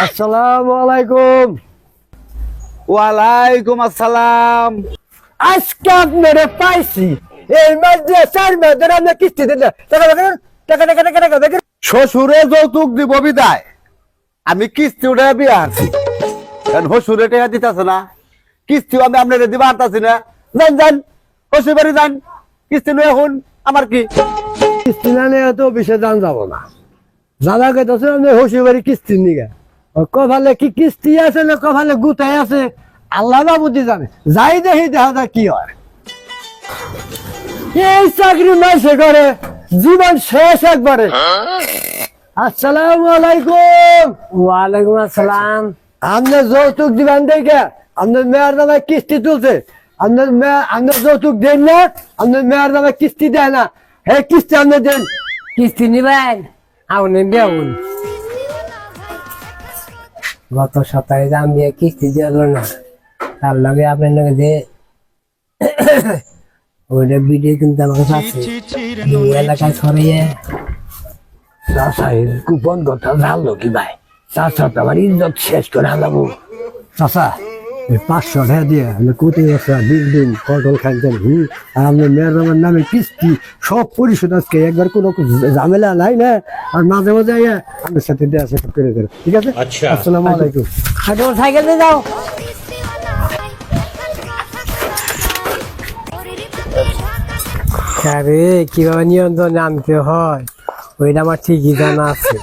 আসসালামু আলাইকুম। ওয়ালাইকুম আসসালাম। আজকে আপনারে পাইছি এই মাদ্রাসার মেয়েদের কিস্তি দিন না। টাকা দেখেন, টাকা টাকা টাকা টাকা দেখেন। শ্বশুরে যৌতুক দিব বিদায় আমি কিস্তি উঠে বিয়ে আছি, কারণ শ্বশুরে টাকা দিতেছে না, কিস্তিও আমি আপনার দিবা আনতাছি না। যান যান শ্বশুর বাড়ি যান, কিস্তি নিয়ে এখন আমার কি। কিস্তি না নিয়ে তো অফিসে যান যাবো না। দাদা কেছে আপনি হসিবাড়ি কিস্তি নিগে কভালে কি কিস্তি আছে না কভালে গুতাই আছে আল্লাহ না বুদ্ধি জানে। যাই দেখি দেখা যায় কি হয়। এই চাকরি মাসে করে জীবন শেষ একবারে। আসসালামু আলাইকুম। ওয়ালাইকুম আসসালাম। আপনি যৌতুক দিবেন দেখে আপনার মেয়ের নামে কিস্তি তুলছে। আপনার যৌতুক দেন না, আপনার মেয়ের নামে কিস্তি দেয় না। হে কিস্তি আপনি দেন। কিস্তি নিবেন আপনি দেউন। গত সপ্তাহে দাম দিয়ে কিস্তি দিল না, তার লগে আপনার লগে যে ওইটা ভিডিও কিন্তু আমার কাছে আছে। এই এলাকায় ছড়িয়ে কুপন কথা জানলো কি ভাই? চাষা তো আমার ইজ্জত শেষ করে আনলাম। চাষা 500 টাকা দিয়ে আমি কোথায় আসা দিন পটল খাইছেন। আর আপনার মেয়ের আমার নামে কিস্তি সব পরিশোধ আজকে একবার কোনো ঝামেলা নাই না। আর মাঝে মাঝে আপনার সাথে দেওয়া সেটা করে দেবো, ঠিক আছে? আসসালামু আলাইকুম। হাঁটো সাইকেল দিয়ে যাও। আরে কিভাবে নিয়ন্ত্রণে আনতে হয় ওইটা আমার ঠিকই জানা আছে।